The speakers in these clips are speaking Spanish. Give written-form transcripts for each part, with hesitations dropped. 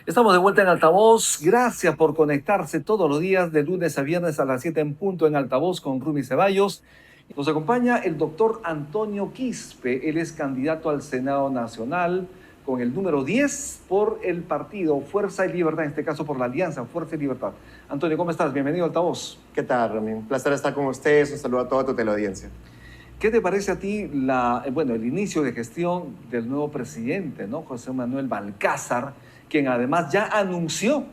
Estamos de vuelta en Altavoz. Gracias por conectarse todos los días de lunes a viernes a las 7 en punto en Altavoz con Rumi Ceballos. Nos acompaña el doctor Antonio Quispe. Él es candidato al Senado Nacional con el número 10 por el partido Fuerza y Libertad, en este caso por la Alianza Fuerza y Libertad. Antonio, ¿cómo estás? Bienvenido a Altavoz. ¿Qué tal, Rumi? Un placer estar con ustedes. Un saludo a toda tu teleaudiencia. ¿Qué te parece a ti el inicio de gestión del nuevo presidente, ¿no? José Manuel Balcázar, quien además ya anunció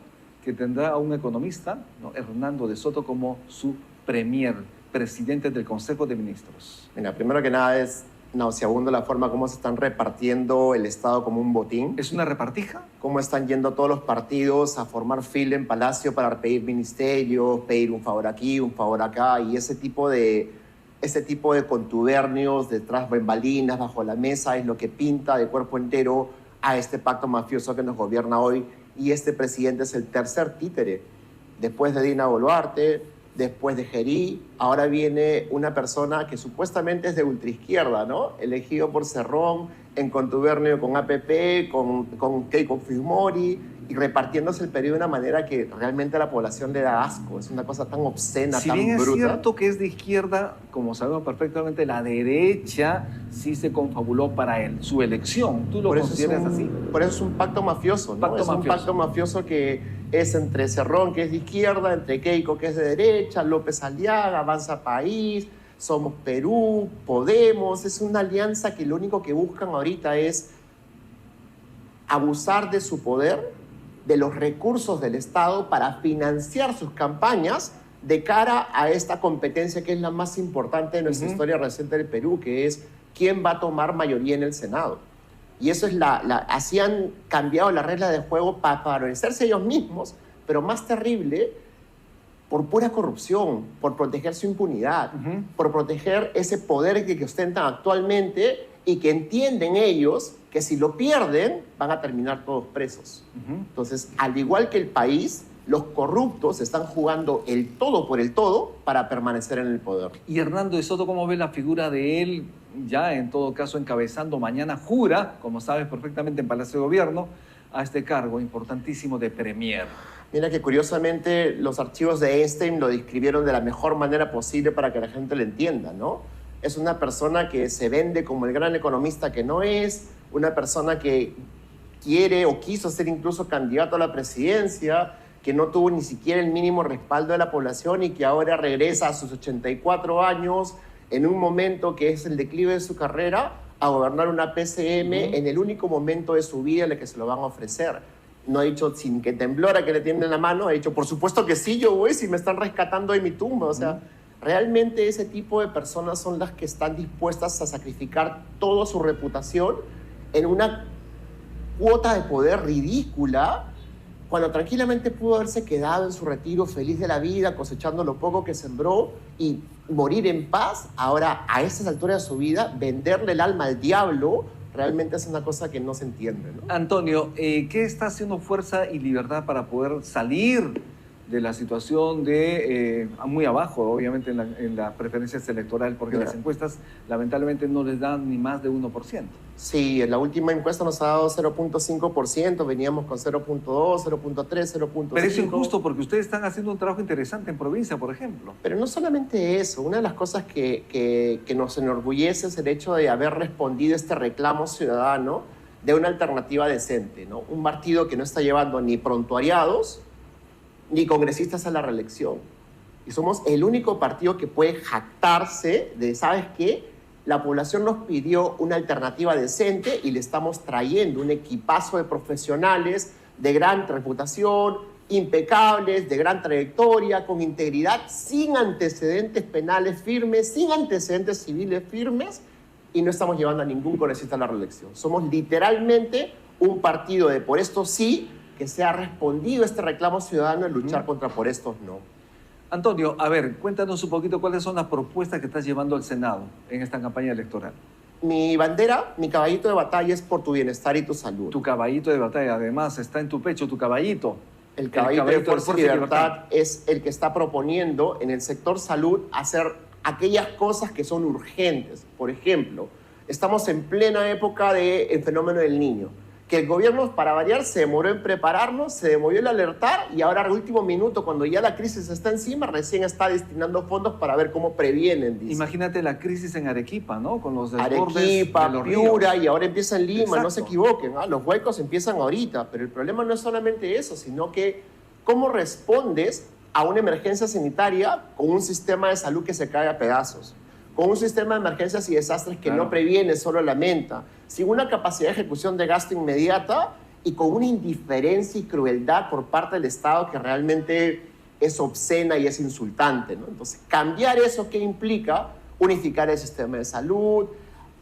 que tendrá a un economista, ¿no? Hernando de Soto, como su presidente del Consejo de Ministros? Mira, primero que nada es nauseabundo la forma como se están repartiendo el Estado como un botín. ¿Es una repartija? Cómo están yendo todos los partidos a formar fila en Palacio para pedir ministerios, pedir un favor aquí, un favor acá, y ese tipo de contubernios detrás bambalinas, bajo la mesa, es lo que pinta de cuerpo entero a este pacto mafioso que nos gobierna hoy. Y este presidente es el tercer títere. Después de Dina Boluarte, después de Gerí, ahora viene una persona que supuestamente es de ultraizquierda, ¿no? Elegido por Cerrón, en contubernio con APP, con Keiko Fujimori, y repartiéndose el periodo de una manera que realmente a la población le da asco. Es una cosa tan obscena, si tan bien bruta. Es cierto que es de izquierda, como sabemos perfectamente, la derecha sí se confabuló para su elección. ¿Tú lo consideras así? Por eso es un pacto mafioso, ¿no? Un pacto mafioso que es entre Cerrón, que es de izquierda, entre Keiko, que es de derecha, López Aliaga, Avanza País, Somos Perú, Podemos. Es una alianza que lo único que buscan ahorita es abusar de su poder, de los recursos del Estado para financiar sus campañas de cara a esta competencia que es la más importante de nuestra historia reciente del Perú, que es quién va a tomar mayoría en el Senado. Y eso es así han cambiado la regla de juego para favorecerse ellos mismos, pero más terrible, por pura corrupción, por proteger su impunidad, por proteger ese poder que ostentan actualmente y que entienden ellos que si lo pierden van a terminar todos presos. Entonces, al igual que el país, los corruptos están jugando el todo por el todo para permanecer en el poder. Y Hernando de Soto, ¿cómo ve la figura de él, ya en todo caso encabezando mañana, jura, como sabes perfectamente, en Palacio de Gobierno, a este cargo importantísimo de premier? Mira que curiosamente los archivos de Einstein lo describieron de la mejor manera posible para que la gente lo entienda, ¿no? Es una persona que se vende como el gran economista que no es, una persona que quiere o quiso ser incluso candidato a la presidencia, que no tuvo ni siquiera el mínimo respaldo de la población y que ahora regresa a sus 84 años en un momento que es el declive de su carrera a gobernar una PCM en el único momento de su vida en el que se lo van a ofrecer. No ha dicho sin que temblora que le tiemblen la mano, ha dicho por supuesto que sí, yo voy si me están rescatando de mi tumba. O sea, realmente ese tipo de personas son las que están dispuestas a sacrificar toda su reputación en una cuota de poder ridícula, cuando tranquilamente pudo haberse quedado en su retiro feliz de la vida, cosechando lo poco que sembró y morir en paz. Ahora, a estas alturas de su vida, venderle el alma al diablo realmente es una cosa que no se entiende, ¿no? Antonio, ¿qué está haciendo Fuerza y Libertad para poder salir de la situación de muy abajo, obviamente, en las preferencias electorales, porque las encuestas lamentablemente no les dan ni más de 1%? Sí, en la última encuesta nos ha dado 0.5%, veníamos con 0.2, 0.3, 0.5. Pero es injusto porque ustedes están haciendo un trabajo interesante en provincia, por ejemplo. Pero no solamente eso, una de las cosas que nos enorgullece es el hecho de haber respondido este reclamo ciudadano de una alternativa decente, ¿no? Un partido que no está llevando ni prontuariados ni congresistas a la reelección. Y somos el único partido que puede jactarse de, ¿sabes qué? La población nos pidió una alternativa decente y le estamos trayendo un equipazo de profesionales de gran reputación, impecables, de gran trayectoria, con integridad, sin antecedentes penales firmes, sin antecedentes civiles firmes, y no estamos llevando a ningún congresista a la reelección. Somos literalmente un partido de por esto sí, que se ha respondido a este reclamo ciudadano en luchar contra por estos no. Antonio, a ver, cuéntanos un poquito cuáles son las propuestas que estás llevando al Senado en esta campaña electoral. Mi bandera, mi caballito de batalla es por tu bienestar y tu salud. Tu caballito de batalla, además, está en tu pecho, tu caballito. El caballito de Fuerza y Libertad es el que está proponiendo en el sector salud hacer aquellas cosas que son urgentes. Por ejemplo, estamos en plena época del fenómeno del Niño. que el gobierno, para variar, se demoró en prepararnos, se demoró en alertar y ahora al último minuto, cuando ya la crisis está encima, recién está destinando fondos para ver cómo previenen. Dice. Imagínate la crisis en Arequipa, ¿no? Con los desbordes Arequipa, de los Piura ríos. y ahora empieza en Lima, Exacto. no se equivoquen, ¿ah? Los huecos empiezan ahorita, pero el problema no es solamente eso, sino que cómo respondes a una emergencia sanitaria con un sistema de salud que se cae a pedazos, con un sistema de emergencias y desastres que no previene, solo lamenta, sin una capacidad de ejecución de gasto inmediata y con una indiferencia y crueldad por parte del Estado que realmente es obscena y es insultante, ¿no? Entonces, cambiar eso, ¿qué implica? Unificar el sistema de salud,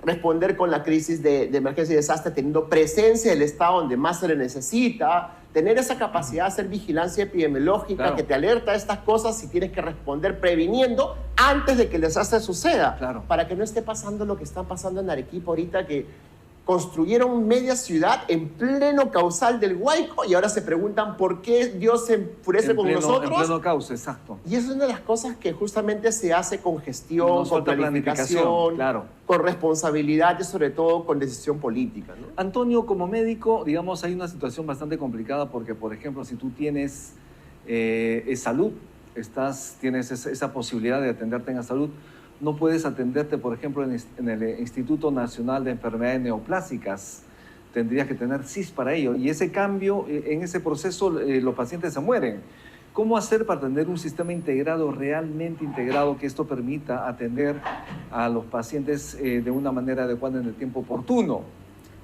responder con la crisis de emergencia y desastre teniendo presencia del Estado donde más se le necesita, tener esa capacidad de hacer vigilancia epidemiológica que te alerta a estas cosas y tienes que responder previniendo antes de que el desastre suceda, para que no esté pasando lo que está pasando en Arequipa ahorita, que construyeron media ciudad en pleno causal del Huayco y ahora se preguntan por qué Dios se enfurece con nosotros. En pleno cauce, exacto. Y eso es una de las cosas que justamente se hace con gestión, con planificación, con responsabilidad y sobre todo con decisión política, ¿no? Antonio, como médico, digamos, hay una situación bastante complicada porque, por ejemplo, si tú tienes salud, tienes esa posibilidad de atenderte en la salud, no puedes atenderte, por ejemplo, en el Instituto Nacional de Enfermedades Neoplásicas. Tendrías que tener CIS para ello. Y ese cambio, en ese proceso, los pacientes se mueren. ¿Cómo hacer para tener un sistema integrado, realmente integrado, que esto permita atender a los pacientes de una manera adecuada en el tiempo oportuno?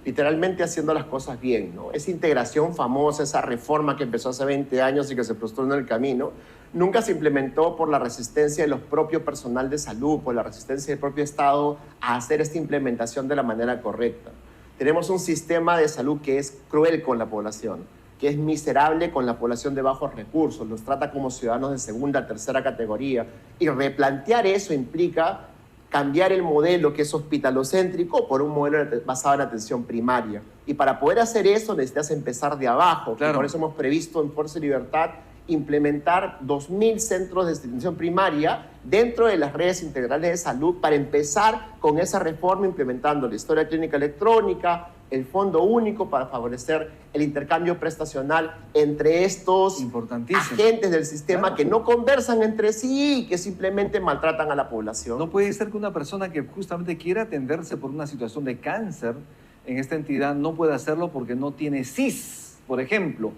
Literalmente haciendo las cosas bien, ¿no? Esa integración famosa, esa reforma que empezó hace 20 años y que se frustró en el camino, nunca se implementó por la resistencia de los propios personal de salud, por la resistencia del propio Estado a hacer esta implementación de la manera correcta. Tenemos un sistema de salud que es cruel con la población, que es miserable con la población de bajos recursos, los trata como ciudadanos de segunda, tercera categoría, y replantear eso implica cambiar el modelo que es hospitalocéntrico por un modelo basado en atención primaria. Y para poder hacer eso necesitas empezar de abajo. Por eso hemos previsto en Fuerza y Libertad implementar 2.000 centros de atención primaria dentro de las redes integrales de salud para empezar con esa reforma implementando la historia clínica electrónica, el Fondo Único para favorecer el intercambio prestacional entre estos agentes del sistema que no conversan entre sí y que simplemente maltratan a la población. No puede ser que una persona que justamente quiera atenderse por una situación de cáncer en esta entidad no pueda hacerlo porque no tiene CIS, por ejemplo.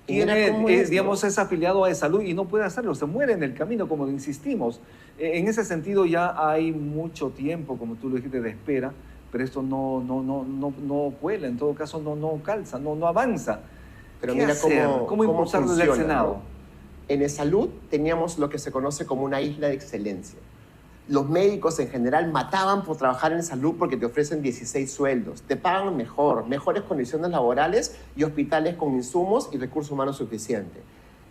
Es afiliado a salud y no puede hacerlo, se muere en el camino, como insistimos. En ese sentido ya hay mucho tiempo, como tú lo dijiste, de espera, pero esto no cuela, en todo caso no calza, no avanza. Pero mira cómo impulsarlo desde el Senado. ¿No? En el salud teníamos lo que se conoce como una isla de excelencia. Los médicos en general mataban por trabajar en salud porque te ofrecen 16 sueldos, te pagan mejor, mejores condiciones laborales y hospitales con insumos y recursos humanos suficientes.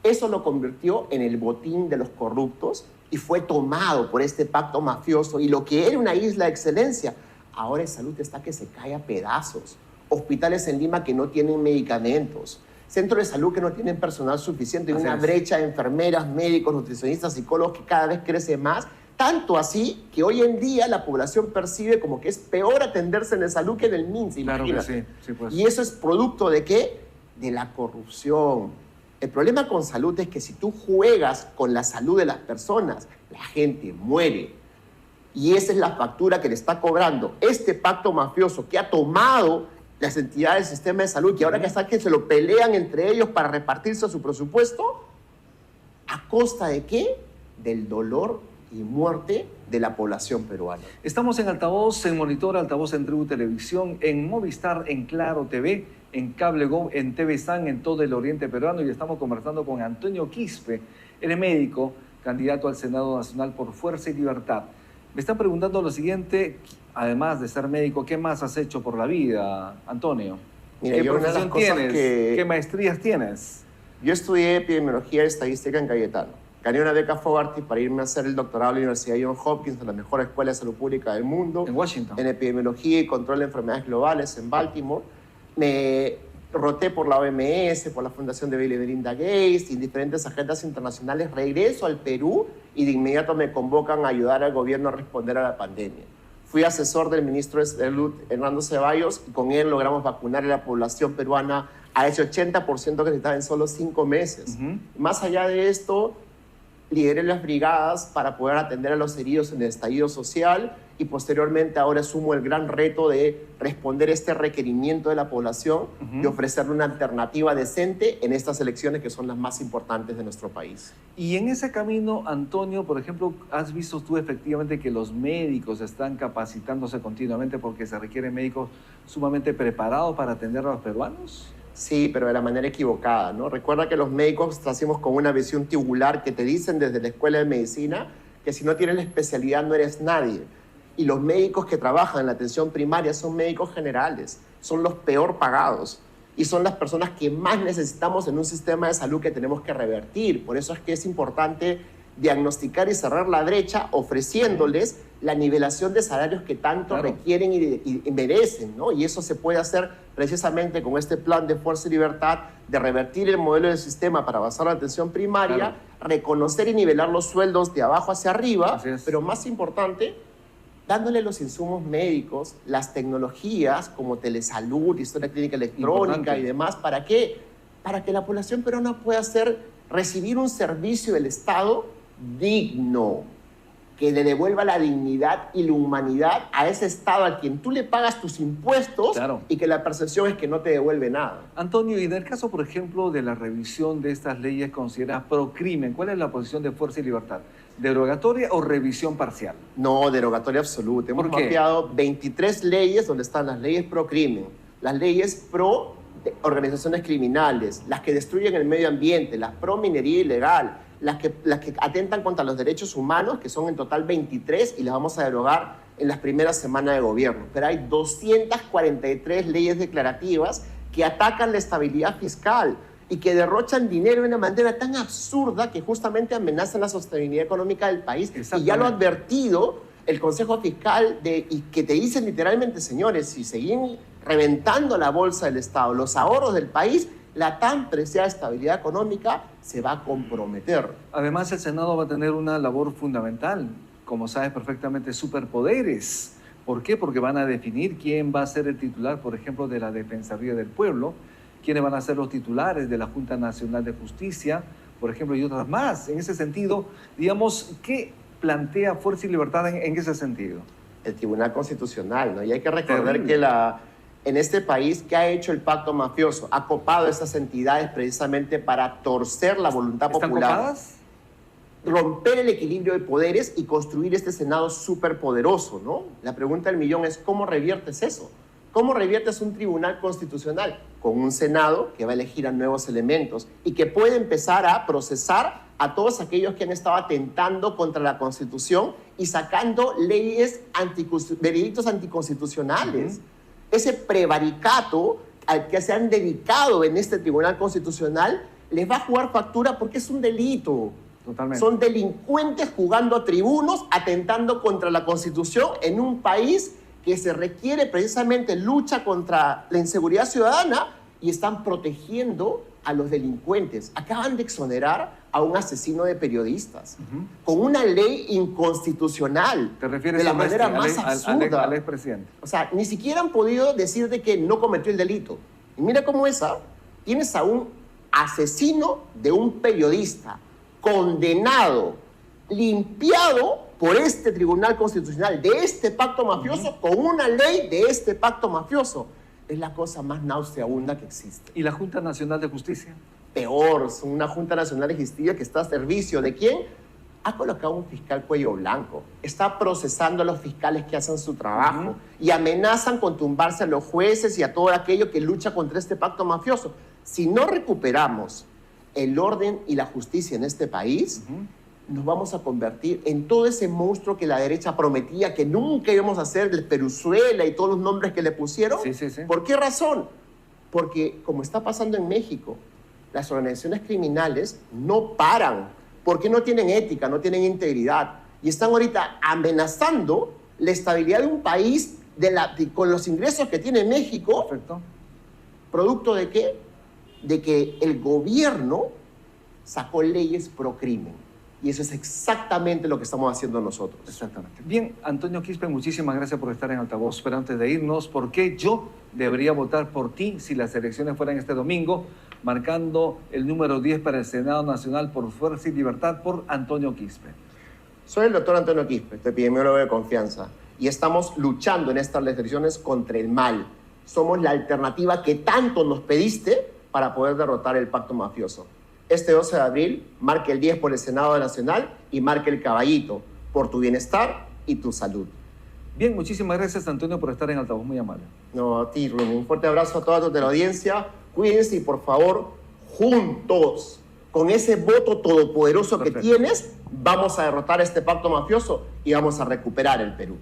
Eso lo convirtió en el botín de los corruptos y fue tomado por este pacto mafioso. Y lo que era una isla de excelencia, ahora en salud está que se cae a pedazos. Hospitales en Lima que no tienen medicamentos, centros de salud que no tienen personal suficiente, y una brecha de enfermeras, médicos, nutricionistas, psicólogos que cada vez crece más. Tanto así que hoy en día la población percibe como que es peor atenderse en el salud que en el MINSA. Claro que sí, pues. Y eso es producto ¿de qué? De la corrupción. El problema con salud es que si tú juegas con la salud de las personas, la gente muere. Y esa es la factura que le está cobrando este pacto mafioso que ha tomado las entidades del sistema de salud, que ahora que están que se lo pelean entre ellos para repartirse su presupuesto, ¿a costa de qué? Del dolor y muerte de la población peruana. Estamos en Altavoz, en Monitor, Altavoz en Tribu Televisión, en Movistar, en Claro TV, en Cable Go, en TV San, en todo el oriente peruano, y estamos conversando con Antonio Quispe, él es médico, candidato al Senado Nacional por Fuerza y Libertad. Me están preguntando lo siguiente, además de ser médico, ¿qué más has hecho por la vida, Antonio? Mira, ¿Qué profesión tienes? ¿Qué maestrías tienes? Yo estudié epidemiología y estadística en Cayetano. Gané una beca Fogarty para irme a hacer el doctorado en la Universidad Johns Hopkins, de la mejor escuela de salud pública del mundo. En Washington. En epidemiología y control de enfermedades globales en Baltimore. Me roté por la OMS, por la Fundación de Bill y Melinda Gates, y diferentes agendas internacionales. Regreso al Perú y de inmediato me convocan a ayudar al gobierno a responder a la pandemia. Fui asesor del ministro de Salud, Hernando Ceballos, y con él logramos vacunar a la población peruana a ese 80% que necesitaba en solo 5 meses. Más allá de esto, lideré las brigadas para poder atender a los heridos en el estallido social y posteriormente ahora asumo el gran reto de responder este requerimiento de la población y ofrecerle una alternativa decente en estas elecciones que son las más importantes de nuestro país. Y en ese camino, Antonio, por ejemplo, ¿has visto tú efectivamente que los médicos están capacitándose continuamente porque se requieren médicos sumamente preparados para atender a los peruanos? Sí, pero de la manera equivocada, ¿no? Recuerda que los médicos nacimos con una visión tubular que te dicen desde la escuela de medicina que si no tienes la especialidad no eres nadie. Y los médicos que trabajan en la atención primaria son médicos generales, son los peor pagados y son las personas que más necesitamos en un sistema de salud que tenemos que revertir. Por eso es que es importante diagnosticar y cerrar la brecha ofreciéndoles la nivelación de salarios que tanto requieren y merecen, ¿no? Y eso se puede hacer precisamente con este plan de Fuerza y Libertad de revertir el modelo del sistema para basar la atención primaria, reconocer y nivelar los sueldos de abajo hacia arriba, pero más importante, dándole los insumos médicos, las tecnologías como telesalud, historia clínica electrónica y demás. ¿Para qué? Para que la población peruana pueda recibir un servicio del Estado digno, que le devuelva la dignidad y la humanidad a ese Estado al quien tú le pagas tus impuestos y que la percepción es que no te devuelve nada. Antonio, y en el caso, por ejemplo, de la revisión de estas leyes consideradas pro crimen, ¿cuál es la posición de Fuerza y Libertad? ¿Derogatoria o revisión parcial? No, derogatoria absoluta. Hemos mapeado 23 leyes donde están las leyes pro crimen, las leyes pro organizaciones criminales, las que destruyen el medio ambiente, las pro minería ilegal, las que atentan contra los derechos humanos, que son en total 23 y las vamos a derogar en las primeras semanas de gobierno. Pero hay 243 leyes declarativas que atacan la estabilidad fiscal y que derrochan dinero de una manera tan absurda que justamente amenazan la sostenibilidad económica del país. Y ya lo ha advertido el Consejo Fiscal y que te dicen literalmente, señores, si siguen reventando la bolsa del Estado, los ahorros del país, la tan preciada estabilidad económica se va a comprometer. Además, el Senado va a tener una labor fundamental, como sabes perfectamente, superpoderes. ¿Por qué? Porque van a definir quién va a ser el titular, por ejemplo, de la Defensoría del Pueblo, quiénes van a ser los titulares de la Junta Nacional de Justicia, por ejemplo, y otras más. En ese sentido, digamos, ¿qué plantea Fuerza y Libertad en ese sentido? El Tribunal Constitucional, ¿no? Y hay que recordar que en este país, ¿qué ha hecho el pacto mafioso? Ha copado esas entidades precisamente para torcer la voluntad popular. ¿Están copadas? Romper el equilibrio de poderes y construir este Senado superpoderoso, ¿no? La pregunta del millón es, ¿cómo reviertes eso? ¿Cómo reviertes un tribunal constitucional? Con un Senado que va a elegir a nuevos elementos y que puede empezar a procesar a todos aquellos que han estado atentando contra la Constitución y sacando veredictos anticonstitucionales. Ese prevaricato al que se han dedicado en este Tribunal Constitucional les va a jugar factura porque es un delito. Totalmente. Son delincuentes jugando a tribunos, atentando contra la Constitución en un país que se requiere precisamente lucha contra la inseguridad ciudadana y están protegiendo a los delincuentes. Acaban de exonerar a un asesino de periodistas con una ley inconstitucional. ¿Te refieres de la manera más absurda? Al expresidente. O sea, ni siquiera han podido decir de que no cometió el delito. Y mira cómo es, tienes a un asesino de un periodista condenado, limpiado por este Tribunal Constitucional de este pacto mafioso con una ley de este pacto mafioso. Es la cosa más nauseabunda que existe. ¿Y la Junta Nacional de Justicia? Peor, son una Junta Nacional de Justicia que está a servicio de ¿quién? Ha colocado un fiscal cuello blanco. Está procesando a los fiscales que hacen su trabajo y amenazan con tumbarse a los jueces y a todo aquello que lucha contra este pacto mafioso. Si no recuperamos el orden y la justicia en este país, nos vamos a convertir en todo ese monstruo que la derecha prometía que nunca íbamos a hacer, el Peruzuela y todos los nombres que le pusieron. ¿Por qué razón? Porque, como está pasando en México, las organizaciones criminales no paran, porque no tienen ética, no tienen integridad, y están ahorita amenazando la estabilidad de un país con los ingresos que tiene México. Perfecto. ¿Producto de qué? De que el gobierno sacó leyes pro crimen. Y eso es exactamente lo que estamos haciendo nosotros. Exactamente. Bien, Antonio Quispe, muchísimas gracias por estar en Altavoz. Pero antes de irnos, ¿por qué yo debería votar por ti si las elecciones fueran este domingo? Marcando el número 10 para el Senado Nacional por Fuerza y Libertad por Antonio Quispe. Soy el doctor Antonio Quispe, tu epidemiólogo de confianza, y estamos luchando en estas elecciones contra el mal. Somos la alternativa que tanto nos pediste para poder derrotar el pacto mafioso. Este 12 de abril, marque el 10 por el Senado Nacional y marque el caballito por tu bienestar y tu salud. Bien, muchísimas gracias, Antonio, por estar en Altavoz. Muy amable. No, a ti, Rumi. Un fuerte abrazo a toda tu teleaudiencia. Cuídense y, por favor, juntos, con ese voto todopoderoso Perfecto. que tienes, vamos a derrotar este pacto mafioso y vamos a recuperar el Perú.